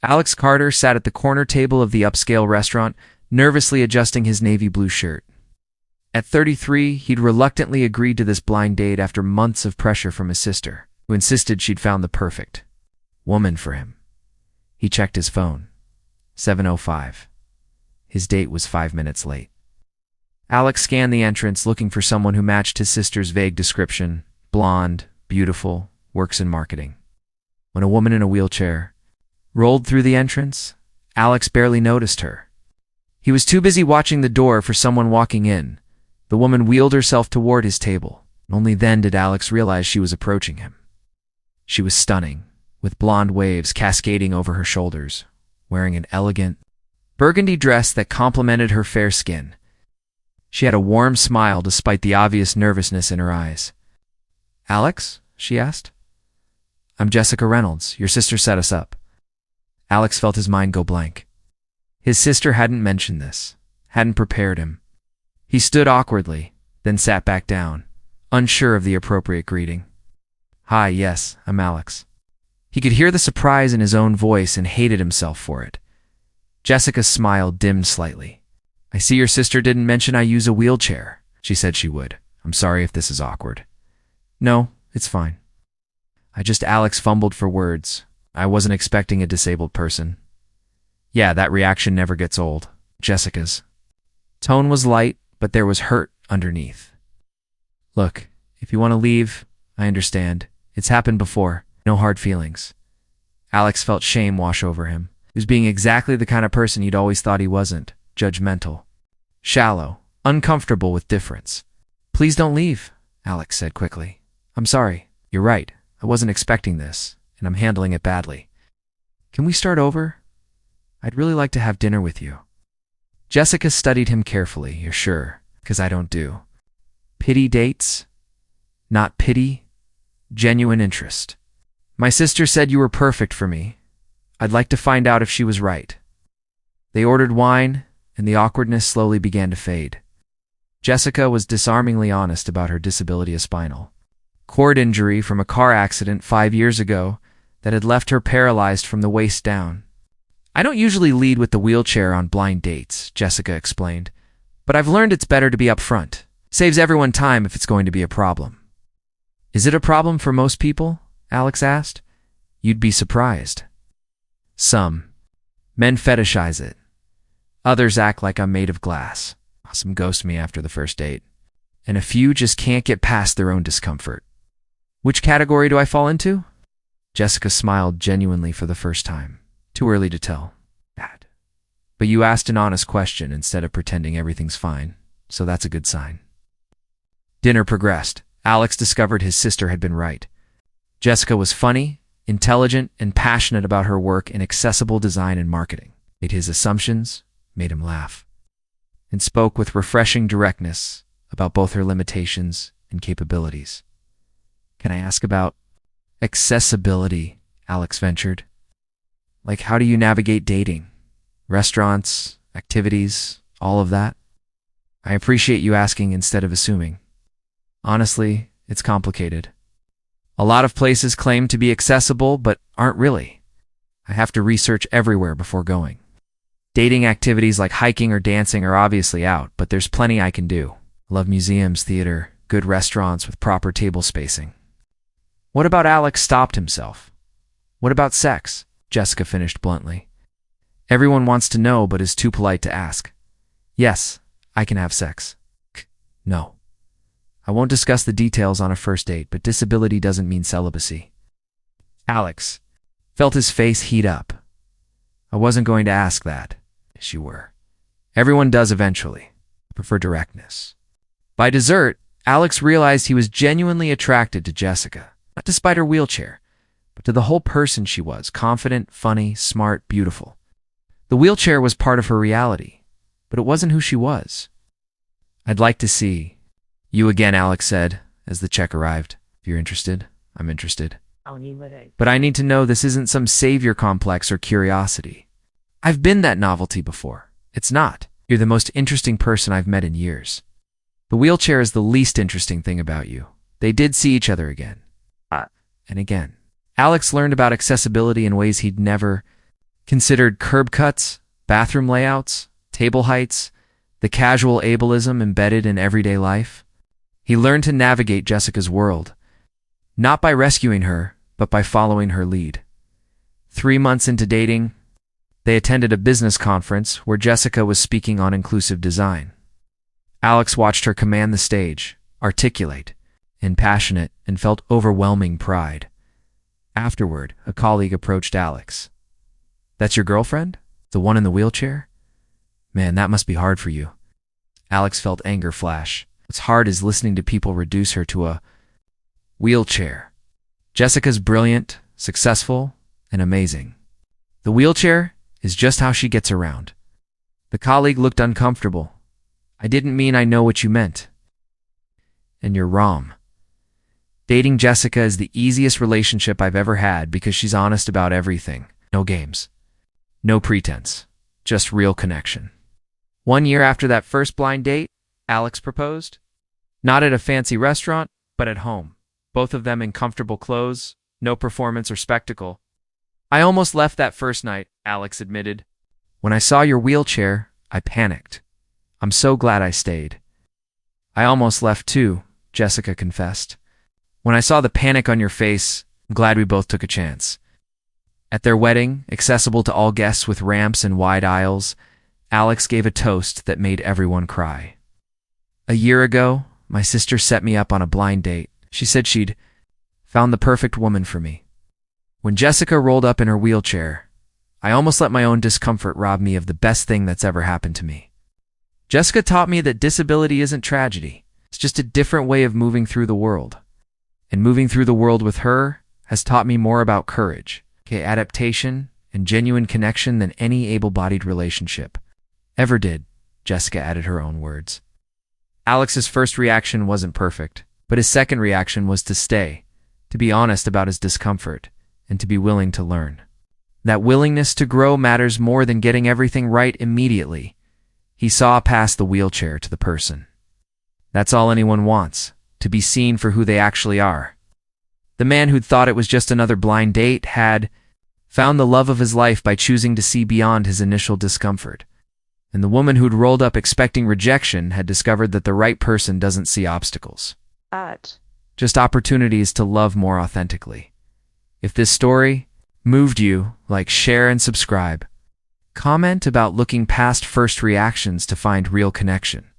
Alex Carter sat at the corner table of the upscale restaurant, nervously adjusting his navy blue shirt. At 33, he'd reluctantly agreed to this blind date after months of pressure from his sister, who insisted she'd found the perfect woman for him. He checked his phone. 7:05. His date was 5 minutes late. Alex scanned the entrance, looking for someone who matched his sister's vague description: blonde, beautiful, works in marketing. When a woman in a wheelchair rolled through the entrance, Alex barely noticed her. He was too busy watching the door for someone walking in. The woman wheeled herself toward his table. Only then did Alex realize she was approaching him. She was stunning, with blonde waves cascading over her shoulders, wearing an elegant, burgundy dress that complemented her fair skin. She had a warm smile despite the obvious nervousness in her eyes. "Alex?" she asked. "I'm Jessica Reynolds. Your sister set us up." Alex felt his mind go blank. His sister hadn't mentioned this, hadn't prepared him. He stood awkwardly, then sat back down, unsure of the appropriate greeting. "Hi, yes, I'm Alex." He could hear the surprise in his own voice and hated himself for it. Jessica's smile dimmed slightly. "I see your sister didn't mention I use a wheelchair. She said she would. I'm sorry if this is awkward." "No, it's fine." Alex fumbled for words. "I wasn't expecting a disabled person." "Yeah, that reaction never gets old." Jessica's tone was light, but there was hurt underneath. "Look, if you want to leave, I understand. It's happened before. No hard feelings." Alex felt shame wash over him. He was being exactly the kind of person he'd always thought he wasn't: judgmental, shallow, uncomfortable with difference. "Please don't leave," Alex said quickly. "I'm sorry. You're right. I wasn't expecting this, and I'm handling it badly. Can we start over? I'd really like to have dinner with you." Jessica studied him carefully. "You're sure? Because I don't do pity dates. Not pity, genuine interest. My sister said you were perfect for me. I'd like to find out if she was right." They ordered wine, and the awkwardness slowly began to fade. Jessica was disarmingly honest about her disability: a spinal cord injury from a car accident 5 years ago that had left her paralyzed from the waist down. "I don't usually lead with the wheelchair on blind dates," Jessica explained, "but I've learned it's better to be upfront. Saves everyone time if it's going to be a problem." "Is it a problem for most people?" Alex asked. "You'd be surprised. Some men fetishize it. Others act like I'm made of glass. Some ghost me after the first date. And a few just can't get past their own discomfort." "Which category do I fall into?" Jessica smiled genuinely for the first time. "Too early to tell." "Bad. But you asked an honest question instead of pretending everything's fine, so that's a good sign." Dinner progressed. Alex discovered his sister had been right. Jessica was funny, intelligent, and passionate about her work in accessible design and marketing. Made his assumptions, made him laugh, and spoke with refreshing directness about both her limitations and capabilities. "Can I ask about accessibility?" Alex ventured. "Like, how do you navigate dating? Restaurants, activities, all of that?" "I appreciate you asking instead of assuming. Honestly, it's complicated. A lot of places claim to be accessible, but aren't really. I have to research everywhere before going. Dating activities like hiking or dancing are obviously out, but there's plenty I can do. I love museums, theater, good restaurants with proper table spacing." "What about?" Alex stopped himself. "What about sex?" Jessica finished bluntly. "Everyone wants to know but is too polite to ask." "Yes, I can have sex." "No. I won't discuss the details on a first date, but disability doesn't mean celibacy." Alex felt his face heat up. "I wasn't going to ask that." "Yes, you were. Everyone does eventually. I prefer directness." By dessert, Alex realized he was genuinely attracted to Jessica, not despite her wheelchair, but to the whole person she was: confident, funny, smart, beautiful. The wheelchair was part of her reality, but it wasn't who she was. "I'd like to see you again," Alex said as the check arrived. "If you're interested, I'm interested. But I need to know this isn't some savior complex or curiosity. I've been that novelty before. It's not. You're the most interesting person I've met in years. The wheelchair is the least interesting thing about you." They did see each other again. And again. Alex learned about accessibility in ways he'd never considered curb cuts, bathroom layouts, table heights, the casual ableism embedded in everyday life. He learned to navigate Jessica's world, not by rescuing her, but by following her lead. 3 months into dating, they attended a business conference where Jessica was speaking on inclusive design. Alex watched her command the stage, articulate and passionate, and felt overwhelming pride. Afterward, a colleague approached Alex. "That's your girlfriend? The one in the wheelchair? Man, that must be hard for you." Alex felt anger flash. What's hard is listening to people reduce her to a wheelchair. Jessica's brilliant, successful, and amazing. The wheelchair is just how she gets around. The colleague looked uncomfortable. "I didn't mean I know what you meant." "And you're wrong. Dating Jessica is the easiest relationship I've ever had because she's honest about everything. No games. No pretense. Just real connection." 1 year after that first blind date, Alex proposed. Not at a fancy restaurant, but at home. Both of them in comfortable clothes, no performance or spectacle. "I almost left that first night," Alex admitted. "When I saw your wheelchair, I panicked. I'm so glad I stayed." "I almost left too," Jessica confessed. "When I saw the panic on your face, I'm glad we both took a chance." At their wedding, accessible to all guests with ramps and wide aisles, Alex gave a toast that made everyone cry. "A year ago, my sister set me up on a blind date. She said she'd found the perfect woman for me. When Jessica rolled up in her wheelchair, I almost let my own discomfort rob me of the best thing that's ever happened to me. Jessica taught me that disability isn't tragedy. It's just a different way of moving through the world. And moving through the world with her has taught me more about courage, adaptation, and genuine connection than any able-bodied relationship ever did," Jessica added her own words. Alex's first reaction wasn't perfect, but his second reaction was to stay, to be honest about his discomfort, and to be willing to learn. That willingness to grow matters more than getting everything right immediately. He saw past the wheelchair to the person. That's all anyone wants, to be seen for who they actually are. The man who'd thought it was just another blind date had found the love of his life by choosing to see beyond his initial discomfort. And the woman who'd rolled up expecting rejection had discovered that the right person doesn't see obstacles, just opportunities to love more authentically. If this story moved you, like, share, and subscribe. Comment about looking past first reactions to find real connection.